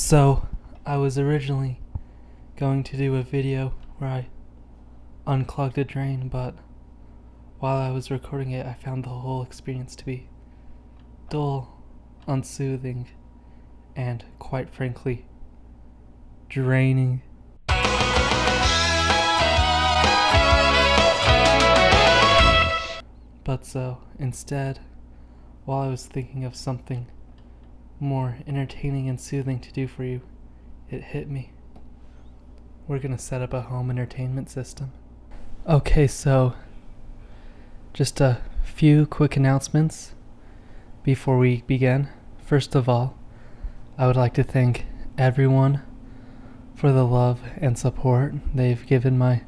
So, I was originally going to do a video where I unclogged a drain, but while I was recording it, I found the whole experience to be dull, unsoothing, and quite frankly, draining. But so, instead, while I was thinking of something more entertaining and soothing to do for you, it hit me. We're gonna set up a home entertainment system. Okay, so just a few quick announcements before we begin. First of all, I would like to thank everyone for the love and support they've given my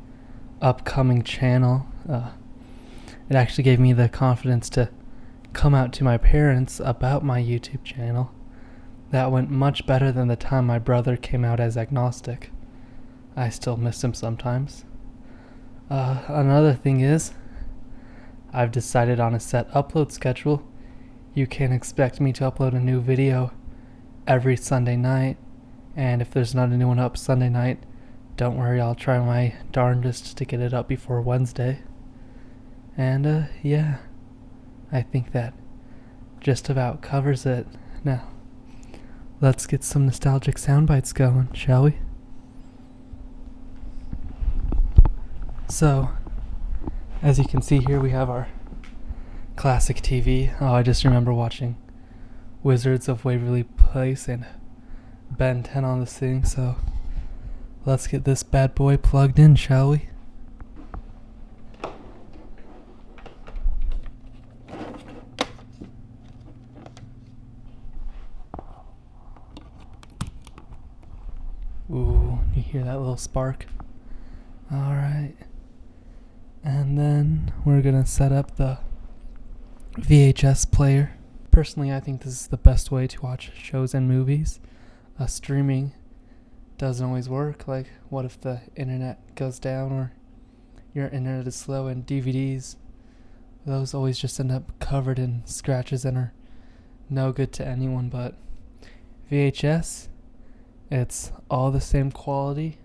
upcoming channel. It actually gave me the confidence to come out to my parents about my YouTube channel. That went much better than the time my brother came out as agnostic. I still miss him sometimes. Another thing is, I've decided on a set upload schedule. You can expect me to upload a new video every Sunday night, and if there's not a new one up Sunday night, don't worry, I'll try my darndest to get it up before Wednesday. And yeah, I think that just about covers it. Now, let's get some nostalgic sound bites going, shall we? So, as you can see here, we have our classic TV. Oh, I just remember watching Wizards of Waverly Place and Ben 10 on this thing, so let's get this bad boy plugged in, shall we? Ooh, you hear that little spark? Alright. And then we're gonna set up the VHS player. Personally, I think this is the best way to watch shows and movies. Streaming doesn't always work. Like, what if the internet goes down or your internet is slow? And DVDs, those always just end up covered in scratches and are no good to anyone. But VHS, it's all the same quality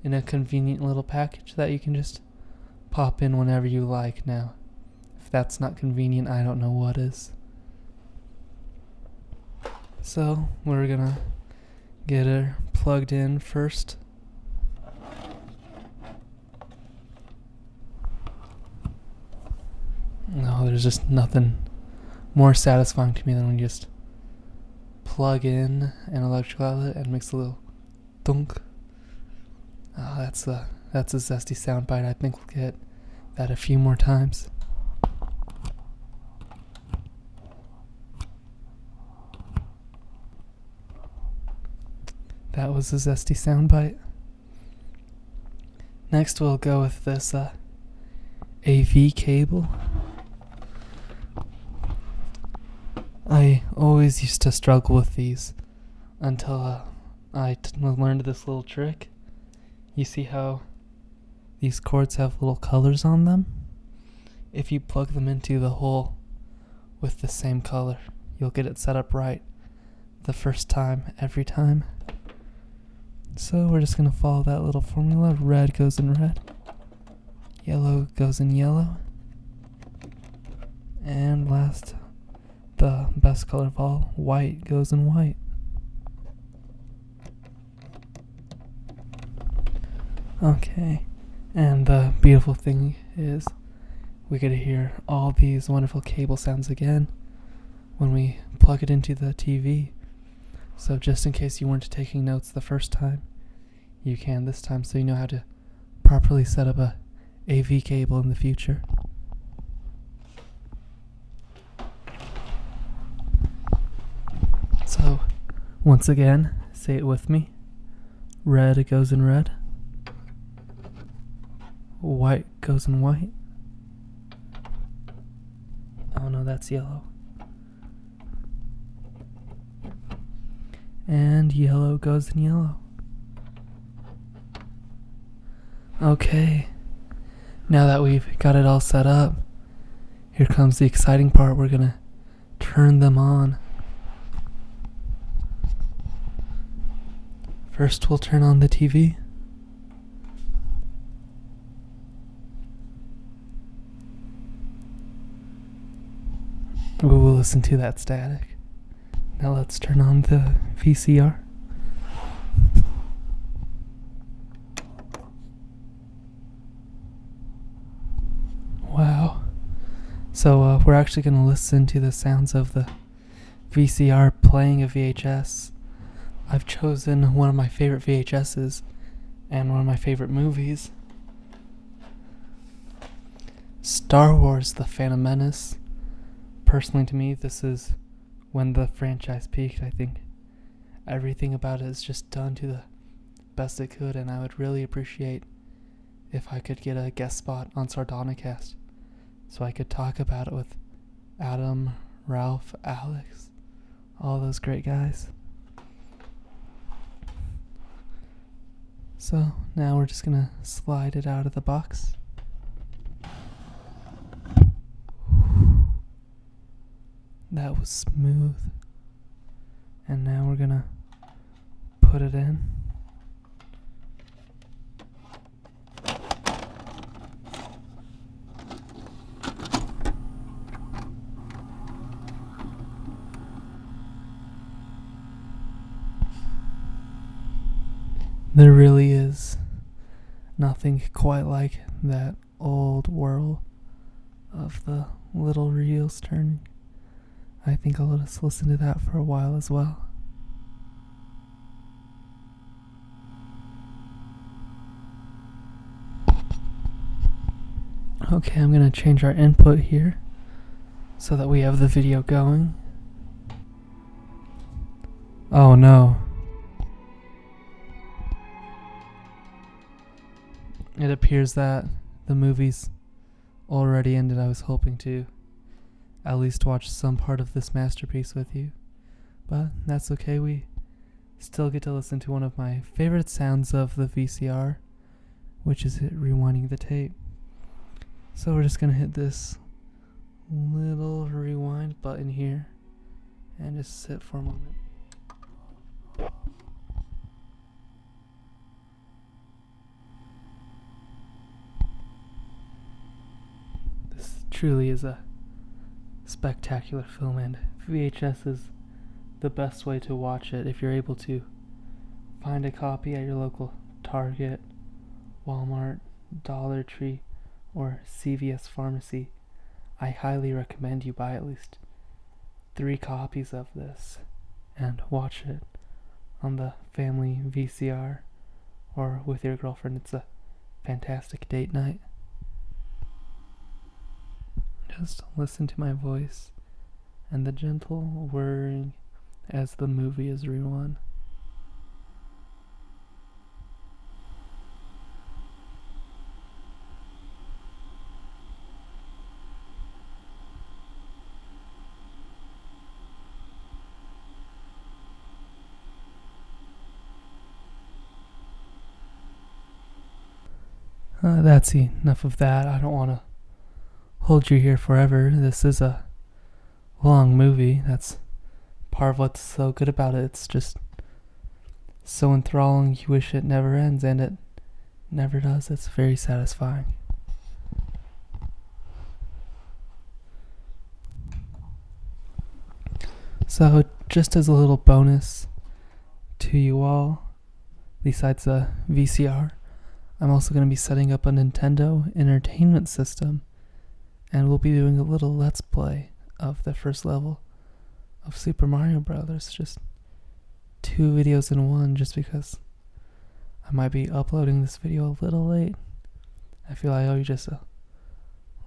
in a convenient little package that you can just pop in whenever you like. Now, if that's not convenient, I don't know what is. So, we're gonna get her plugged in first. No, there's just nothing more satisfying to me than when you just plug in an electrical outlet and makes a little thunk. Oh, that's a zesty soundbite. I think we'll get that a few more times. That was a zesty soundbite. Next, we'll go with this AV cable. I always used to struggle with these until I learned this little trick. You see how these cords have little colors on them? If you plug them into the hole with the same color, you'll get it set up right the first time, every time. So we're just going to follow that little formula. Red goes in red, yellow goes in yellow, and last, the best color of all, white goes in white. Okay, and the beautiful thing is we get to hear all these wonderful cable sounds again when we plug it into the TV. So just in case you weren't taking notes the first time, you can this time, so you know how to properly set up a AV cable in the future. So, once again, say it with me. Red goes in red. White goes in white. Oh no, that's yellow. And yellow goes in yellow. Okay, now that we've got it all set up, here comes the exciting part. We're gonna turn them on. First, we'll turn on the TV. We'll listen to that static. Now let's turn on the VCR. Wow. So we're actually going to listen to the sounds of the VCR playing a VHS. I've chosen one of my favorite VHSs and one of my favorite movies. Star Wars: The Phantom Menace. Personally, to me, this is when the franchise peaked. I think everything about it is just done to the best it could, and I would really appreciate if I could get a guest spot on Sardonicast so I could talk about it with Adam, Ralph, Alex, all those great guys. So now we're just gonna slide it out of the box. That was smooth. And now we're gonna put it in. There really is nothing quite like that old whirl of the little reels turning. I think I'll let us listen to that for a while as well. Okay, I'm going to change our input here so that we have the video going. Oh no. It appears that the movie's already ended. I was hoping to at least watch some part of this masterpiece with you, but that's okay. We still get to listen to one of my favorite sounds of the VCR, which is it rewinding the tape. So we're just gonna hit this little rewind button here and just sit for a moment. This truly is a spectacular film, and VHS is the best way to watch it if you're able to find a copy at your local Target, Walmart, Dollar Tree, or CVS pharmacy. I highly recommend you buy at least 3 copies of this and watch it on the family VCR or with your girlfriend. It's a fantastic date night. Just listen to my voice and the gentle whirring as the movie is rerun. That's enough of that. I don't want to hold you here forever. This is a long movie. That's part of what's so good about it. It's just so enthralling. You wish it never ends, and it never does. It's very satisfying. So, just as a little bonus to you all, besides the VCR, I'm also going to be setting up a Nintendo Entertainment System, and we'll be doing a little Let's Play of the first level of Super Mario Brothers. Just 2 videos in one, just because I might be uploading this video a little late. I feel I owe you just a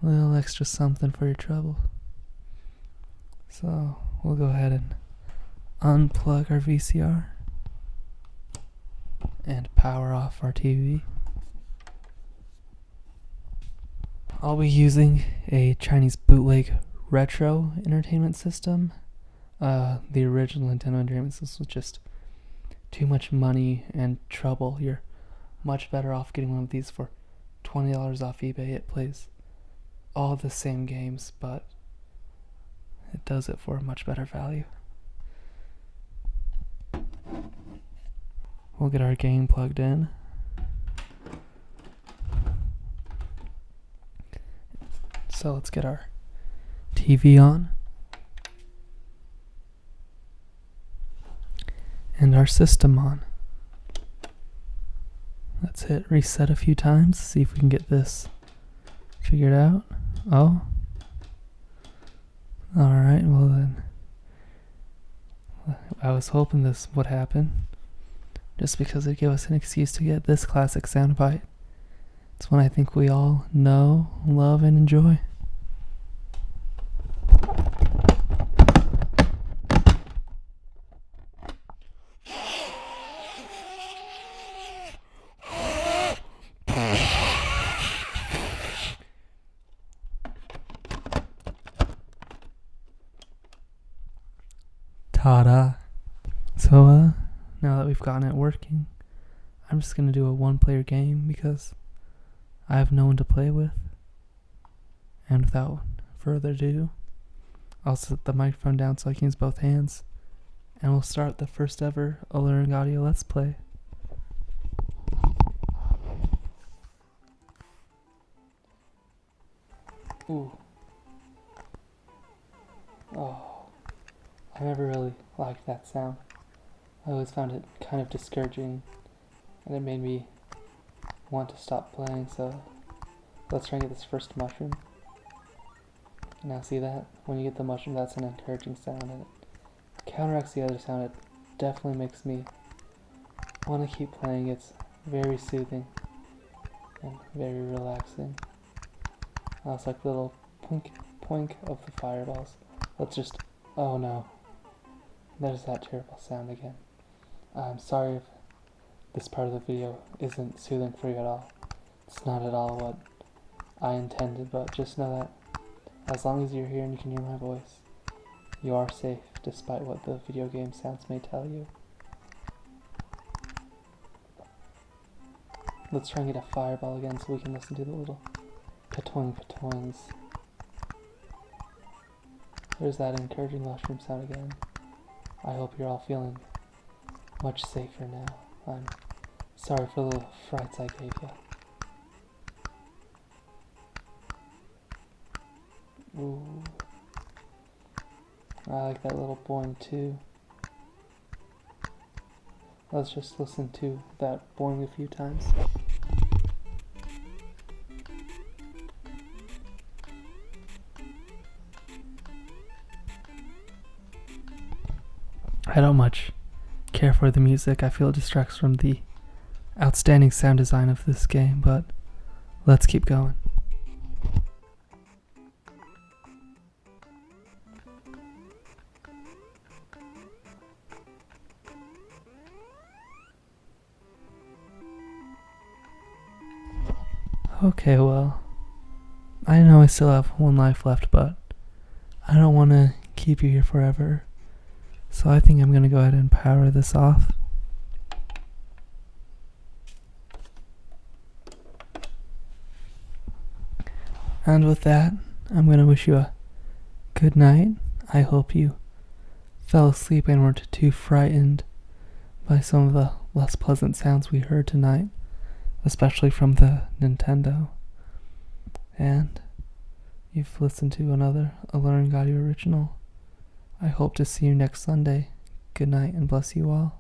little extra something for your trouble. So, we'll go ahead and unplug our VCR and power off our TV. I'll be using a Chinese bootleg retro entertainment system. The original Nintendo Entertainment System was just too much money and trouble. You're much better off getting one of these for $20 off eBay. It plays all the same games, but it does it for a much better value. We'll get our game plugged in. So let's get our TV on. And our system on. Let's hit reset a few times, see if we can get this figured out. Oh. Alright, well then. I was hoping this would happen. Just because it'd give us an excuse to get this classic soundbite. It's one I think we all know, love, and enjoy. Ta-da. So, now that we've gotten it working, I'm just gonna do a one-player game because I have no one to play with. And without further ado, I'll set the microphone down so I can use both hands, and we'll start the first ever Alluring Audio Let's Play. Ooh. Oh. I never really liked that sound. I always found it kind of discouraging, and it made me want to stop playing, so let's try and get this first mushroom. Now see that? When you get the mushroom, that's an encouraging sound, and it counteracts the other sound. It definitely makes me want to keep playing. It's very soothing and very relaxing. It's like the little poink poink of the fireballs. Let's just, oh no. There's that terrible sound again. I'm sorry if this part of the video isn't soothing for you at all. It's not at all what I intended, but just know that as long as you're here and you can hear my voice, you are safe despite what the video game sounds may tell you. Let's try and get a fireball again so we can listen to the little patoing patoings. There's that encouraging mushroom sound again. I hope you're all feeling much safer now. I'm sorry for the little frights I gave you. Ooh. I like that little boing too. Let's just listen to that boing a few times. I don't much care for the music. I feel it distracts from the outstanding sound design of this game, but let's keep going. Okay, well, I know I still have one life left, but I don't want to keep you here forever. So I think I'm going to go ahead and power this off. And with that, I'm going to wish you a good night. I hope you fell asleep and weren't too frightened by some of the less pleasant sounds we heard tonight, especially from the Nintendo. And you've listened to another Alluring Audio original. I hope to see you next Sunday. Good night and bless you all.